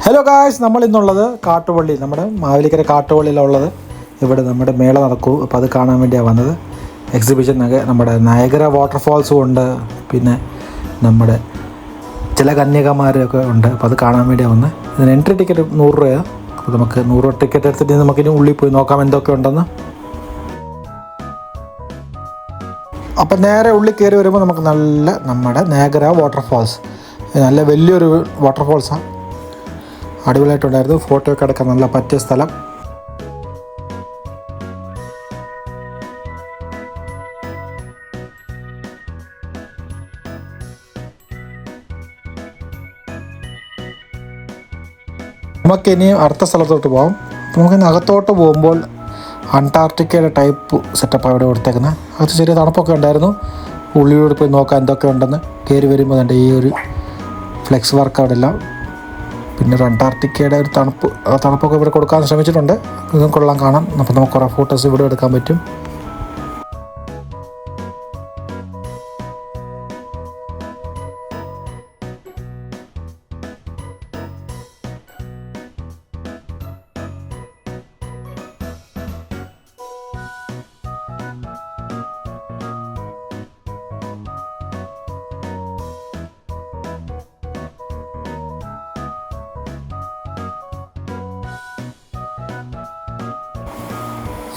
Hello guys, നമ്മൾ ഇന്നുള്ളത് കാട്ടുപള്ളി, നമ്മുടെ മാവേലിക്കര കാട്ടുപള്ളിയിലുള്ളത്. ഇവിടെ നമ്മുടെ മേള നടക്കൂ, അപ്പോൾ അത് കാണാൻ വേണ്ടിയാണ് വന്നത്. എക്സിബിഷൻ നമ്മുടെ നയഗ്ര വാട്ടർഫാൾസും ഉണ്ട്, പിന്നെ നമ്മുടെ ചില കന്യകമാരൊക്കെ ഉണ്ട്. അപ്പോൾ അത് കാണാൻ വേണ്ടിയാണ് വന്നത്. ഇതിന് എൻട്രി ടിക്കറ്റ് 100 രൂപയാണ്. അപ്പോൾ നമുക്ക് 100 രൂപ ടിക്കറ്റ് എടുത്തിട്ട് നമുക്കിനി ഉള്ളിൽ പോയി നോക്കാം എന്തൊക്കെ ഉണ്ടെന്ന്. അപ്പം നേരെ ഉള്ളിൽ കയറി വരുമ്പോൾ നമുക്ക് നമ്മുടെ നയഗ്ര വാട്ടർഫാൾസ്, നല്ല വലിയൊരു വാട്ടർഫാൾസാണ്. അടിപൊളിയായിട്ടുണ്ടായിരുന്നു. ഫോട്ടോ ഒക്കെ എടുക്കാൻ നല്ല പറ്റിയ സ്ഥലം. നമുക്കിനി അടുത്ത സ്ഥലത്തോട്ട് പോകാം. നമുക്കിനി അകത്തോട്ട് പോകുമ്പോൾ അന്റാർട്ടിക്കയുടെ ടൈപ്പ് സെറ്റപ്പ് അവിടെ കൊടുത്തേക്കുന്നത്. അത് ചെറിയ തണുപ്പൊക്കെ ഉണ്ടായിരുന്നു. ഉള്ളിലൂടെ പോയി നോക്കാം എന്തൊക്കെ ഉണ്ടെന്ന്. കയറി വരുമ്പോൾ എൻ്റെ ഈ ഒരു ഫ്ലെക്സ് വർക്ക് അവിടെ എല്ലാം, പിന്നെ ഒരു അന്റാർട്ടിക്കയുടെ ഒരു തണുപ്പൊക്കെ ഇവിടെ കൊടുക്കാൻ ശ്രമിച്ചിട്ടുണ്ട്. ഇതും കൊള്ളാൻ കാണാം. അപ്പോൾ നമുക്ക് കുറേ ഫോട്ടോസ് ഇവിടെ എടുക്കാൻ പറ്റും.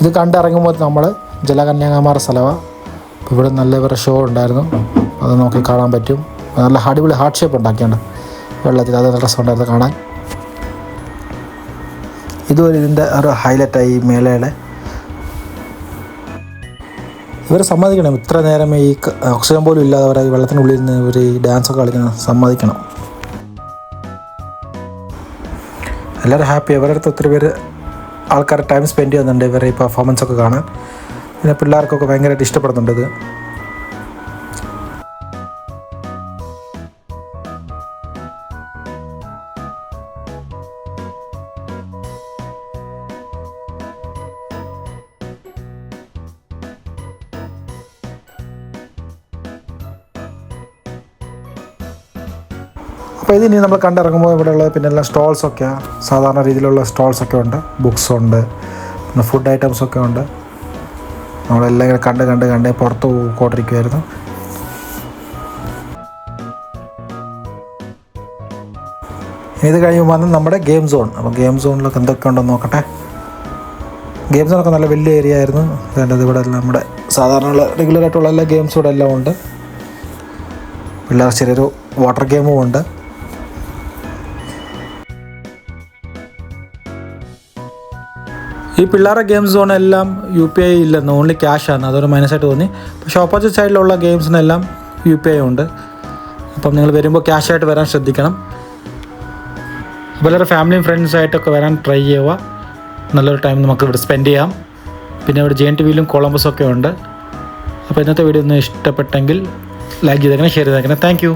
ഇത് കണ്ടിറങ്ങുമ്പോൾ നമ്മൾ ജലകന്യാകുമാർ സ്ഥലമാണ്. അപ്പോൾ ഇവിടെ നല്ല ഷോ ഉണ്ടായിരുന്നു, അത് നോക്കി കാണാൻ പറ്റും. നല്ല അടിപൊളി ഹാർട്ട് ഷേപ്പ് ഉണ്ടാക്കിയുണ്ട് വെള്ളത്തിൽ, അത് നല്ല രസമുണ്ടായിരുന്നു കാണാൻ. ഇതിൻ്റെ ഒരു ഹൈലൈറ്റായി മേളയുടെ. ഇവർ സമ്മതിക്കണം, ഇത്ര നേരം ഈ ഓക്സിജൻ പോലും ഇല്ലാതെ അവരെ ഈ വെള്ളത്തിനുള്ളിൽ നിന്ന് ഇവർ ഈ ഡാൻസൊക്കെ കളിക്കുന്നത് സമ്മതിക്കണം. എല്ലാവരും ഹാപ്പി. അവരുടെ അടുത്ത് ഒത്തിരി പേര് ആൾക്കാർ ടൈം സ്പെൻഡ് ചെയ്യുന്നുണ്ട് ഇവരുടെ ഈ പെർഫോമൻസ് ഒക്കെ കാണാൻ. പിന്നെ പിള്ളേർക്കൊക്കെ ഭയങ്കരമായിട്ട് ഇഷ്ടപ്പെടുന്നുണ്ട് ഇത്. അപ്പോൾ ഇതിനി നമ്മൾ കണ്ടിറങ്ങുമ്പോൾ ഇവിടെയുള്ള പിന്നെ എല്ലാം സ്റ്റോൾസൊക്കെയാണ്. സാധാരണ രീതിയിലുള്ള സ്റ്റോൾസൊക്കെ ഉണ്ട്, ബുക്സ് ഉണ്ട്, പിന്നെ ഫുഡ് ഐറ്റംസൊക്കെ ഉണ്ട്. നമ്മളെല്ലാം ഇങ്ങനെ കണ്ട് പുറത്ത് പോയിക്കൊണ്ടിരിക്കുമായിരുന്നു. ഇത് കഴിയുമ്പോൾ വന്ന് നമ്മുടെ ഗെയിം സോൺ. അപ്പോൾ ഗെയിം സോണിലൊക്കെ എന്തൊക്കെ ഉണ്ടെന്ന് നോക്കട്ടെ. ഗെയിം സോണൊക്കെ നല്ല വലിയ ഏരിയ ആയിരുന്നു. വേണ്ടത് ഇവിടെ നമ്മുടെ സാധാരണ റെഗുലറായിട്ടുള്ള എല്ലാ ഗെയിംസും ഇവിടെ എല്ലാം ഉണ്ട്. പിള്ളേർ ചെറിയൊരു വാട്ടർ ഗെയിമും ഉണ്ട്. ഈ പിള്ളേരുടെ ഗെയിം സോണെല്ലാം UPI ഇല്ലെന്ന്, ഓൺലി ക്യാഷാണ്. അതൊരു മൈനസായിട്ട് തോന്നി. പക്ഷേ ഓപ്പോസിറ്റ് സൈഡിലുള്ള ഗെയിംസിനെല്ലാം UPI ഉണ്ട്. അപ്പം നിങ്ങൾ വരുമ്പോൾ ക്യാഷായിട്ട് വരാൻ ശ്രദ്ധിക്കണം. അപ്പോൾ എല്ലാവരും ഫാമിലിയും ഫ്രണ്ട്സായിട്ടൊക്കെ വരാൻ ട്രൈ ചെയ്യുക. നല്ലൊരു ടൈം നമുക്ക് ഇവിടെ സ്പെൻഡ് ചെയ്യാം. പിന്നെ ഇവിടെ JNTVയിലും കൊളംബസൊക്കെ ഉണ്ട്. അപ്പോൾ ഇന്നത്തെ വീഡിയോ ഒന്ന് ഇഷ്ടപ്പെട്ടെങ്കിൽ ലൈക്ക് ചെയ്തേക്കണം, ഷെയർ ചെയ്തേക്കണം. Thank you.